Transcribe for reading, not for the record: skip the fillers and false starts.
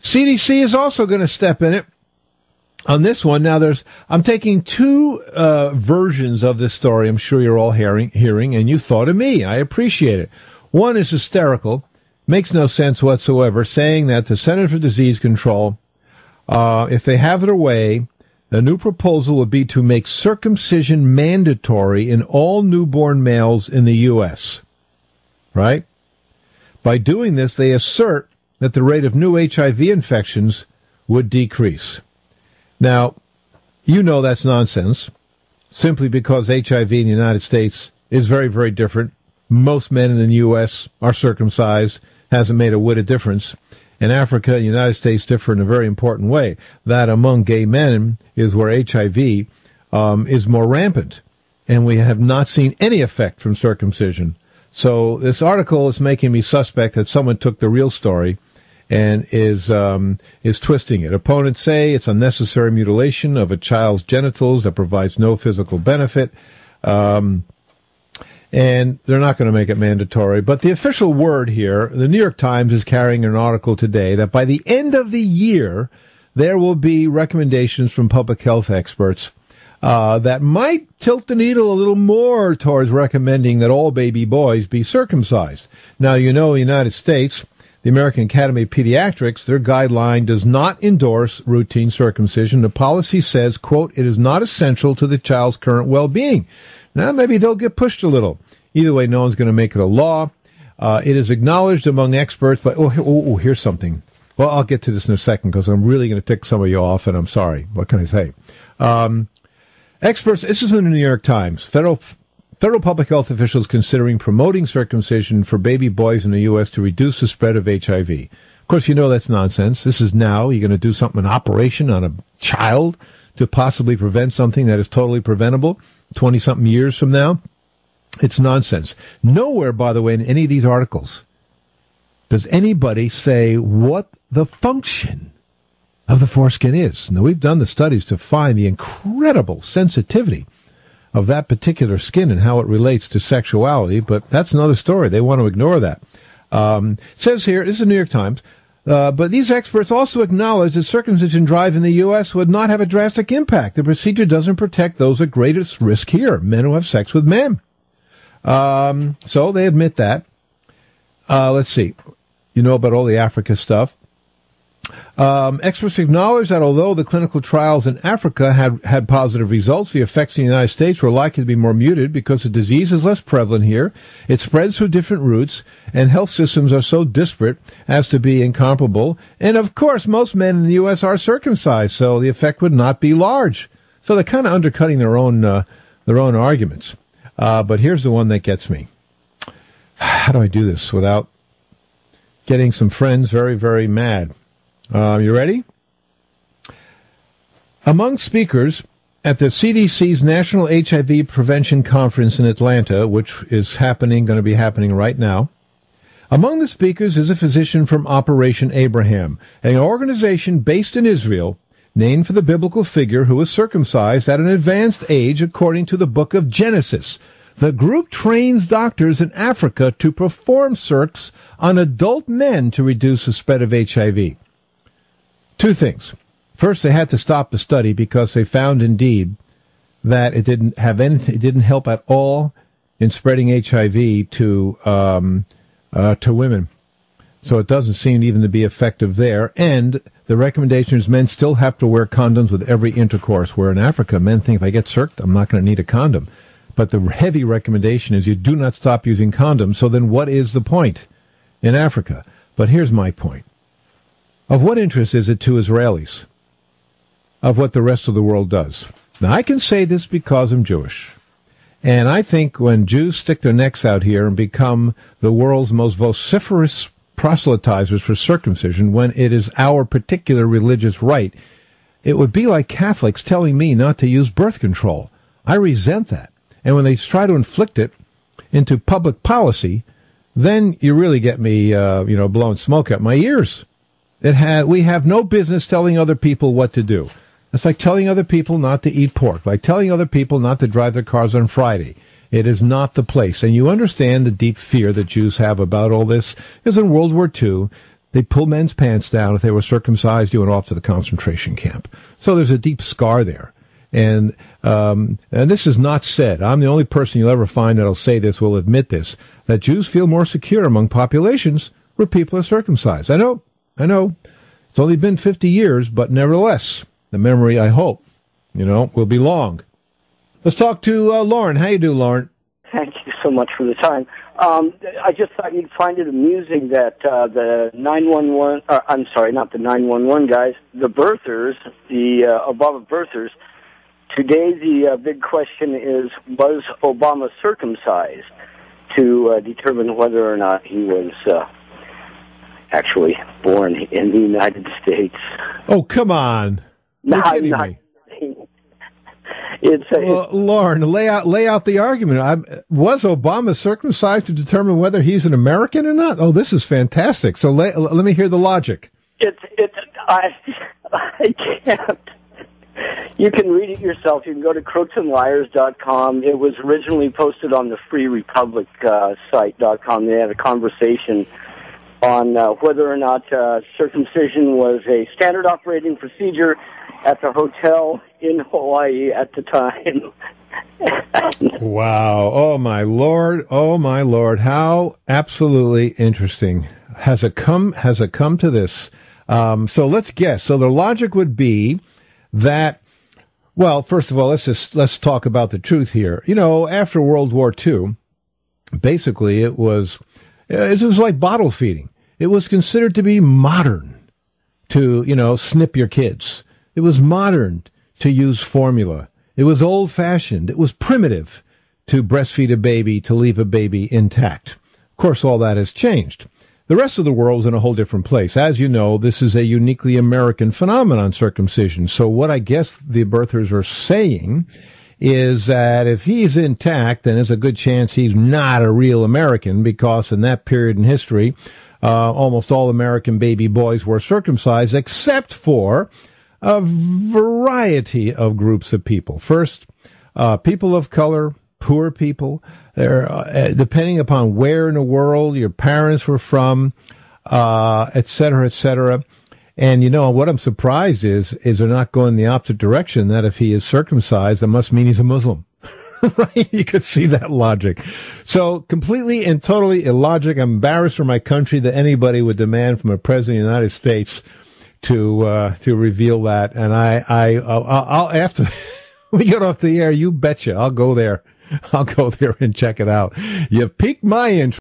CDC is also going to step in it on this one. Now, I'm taking two versions of this story. I'm sure you're all hearing, and you thought of me. I appreciate it. One is hysterical, makes no sense whatsoever, saying that the Center for Disease Control, if they have their way, the new proposal would be to make circumcision mandatory in all newborn males in the U.S., right? By doing this, they assert that the rate of new HIV infections would decrease. Now, you know that's nonsense, simply because HIV in the United States is very, very different. Most men in the U.S. are circumcised, hasn't made a whit of difference. In Africa and the United States differ in a very important way. That among gay men is where HIV is more rampant, and we have not seen any effect from circumcision. So this article is making me suspect that someone took the real story and is twisting it. Opponents say it's unnecessary mutilation of a child's genitals that provides no physical benefit, and they're not going to make it mandatory. But the official word here, the New York Times is carrying an article today that by the end of the year, there will be recommendations from public health experts that might tilt the needle a little more towards recommending that all baby boys be circumcised. Now, you know, in the United States, the American Academy of Pediatrics, their guideline does not endorse routine circumcision. The policy says, quote, it is not essential to the child's current well-being. Now, maybe they'll get pushed a little. Either way, no one's going to make it a law. It is acknowledged among experts, but, here's something. Well, I'll get to this in a second because I'm really going to tick some of you off, and I'm sorry. What can I say? Experts, this is in the New York Times. Federal public health officials considering promoting circumcision for baby boys in the U.S. to reduce the spread of HIV. Of course, you know that's nonsense. This is now. You're going to do something, an operation on a child to possibly prevent something that is totally preventable 20-something years from now. It's nonsense. Nowhere, by the way, in any of these articles does anybody say what the function of the foreskin is. Now, we've done the studies to find the incredible sensitivity of that particular skin and how it relates to sexuality, but that's another story. They want to ignore that. It says here, this is the New York Times, but these experts also acknowledge that circumcision drive in the U.S. would not have a drastic impact. The procedure doesn't protect those at greatest risk here, men who have sex with men. So they admit that. Let's see. You know about all the Africa stuff. Experts acknowledge that although the clinical trials in Africa had positive results, the effects in the United States were likely to be more muted because the disease is less prevalent here. It spreads through different routes, and health systems are so disparate as to be incomparable. And, of course, most men in the U.S. are circumcised, so the effect would not be large. So they're kind of undercutting their own arguments. But here's the one that gets me. How do I do this without getting some friends very, very mad? You ready? Among speakers at the CDC's National HIV Prevention Conference in Atlanta, which is going to be happening right now, among the speakers is a physician from Operation Abraham, an organization based in Israel, named for the biblical figure who was circumcised at an advanced age according to the book of Genesis. The group trains doctors in Africa to perform circs on adult men to reduce the spread of HIV. Two things. First, they had to stop the study because they found indeed that it didn't help at all in spreading HIV to women. So it doesn't seem even to be effective there. And the recommendation is men still have to wear condoms with every intercourse, where in Africa, men think if I get circed, I'm not going to need a condom. But the heavy recommendation is you do not stop using condoms. So then what is the point in Africa? But here's my point. Of what interest is it to Israelis of what the rest of the world does? Now, I can say this because I'm Jewish. And I think when Jews stick their necks out here and become the world's most vociferous proselytizers for circumcision, when it is our particular religious right, it would be like Catholics telling me not to use birth control. I resent that. And when they try to inflict it into public policy, then you really get me, blowing smoke at my ears. We have no business telling other people what to do. It's like telling other people not to eat pork, like telling other people not to drive their cars on Friday. It is not the place. And you understand the deep fear that Jews have about all this, because in World War II, They pull men's pants down. If they were circumcised, you went off to the concentration camp. So there's a deep scar there. And this is not said. I'm the only person you'll ever find that'll say this, will admit this, that Jews feel more secure among populations where people are circumcised. I know. It's only been 50 years, but nevertheless, the memory, I hope, will be long. Let's talk to Lauren. How you do, Lauren? Thank you so much for the time. I just thought you'd find it amusing that the 911, I'm sorry, not the 911 guys, the birthers, the Obama birthers, today the big question is, was Obama circumcised, to determine whether or not he was actually born in the United States. Oh, come on. No, I'm not. Lauren, lay out the argument. Was Obama circumcised to determine whether he's an American or not? Oh, this is fantastic. So let me hear the logic. I can't. You can read it yourself. You can go to croaksandliars.com. It was originally posted on the Free Republic site.com. They had a conversation on whether or not circumcision was a standard operating procedure at the hotel in Hawaii at the time. Wow. Oh, my Lord. How absolutely interesting. Has it come to this? So let's guess. So the logic would be that, well, first of all, let's talk about the truth here. After World War II, basically it was like bottle feeding. It was considered to be modern to, snip your kids. It was modern to use formula. It was old-fashioned. It was primitive to breastfeed a baby, to leave a baby intact. Of course, all that has changed. The rest of the world is in a whole different place. As you know, this is a uniquely American phenomenon, circumcision. So what I guess the birthers are saying is that if he's intact, then there's a good chance he's not a real American, because in that period in history, almost all American baby boys were circumcised, except for a variety of groups of people. First, people of color, poor people, depending upon where in the world your parents were from, et cetera, et cetera. And, what I'm surprised is they're not going the opposite direction, that if he is circumcised, that must mean he's a Muslim. Right? You could see that logic. So completely and totally illogic. I'm embarrassed for my country that anybody would demand from a president of the United States to reveal that. And I'll after we get off the air, you betcha, I'll go there and check it out. You piqued my interest.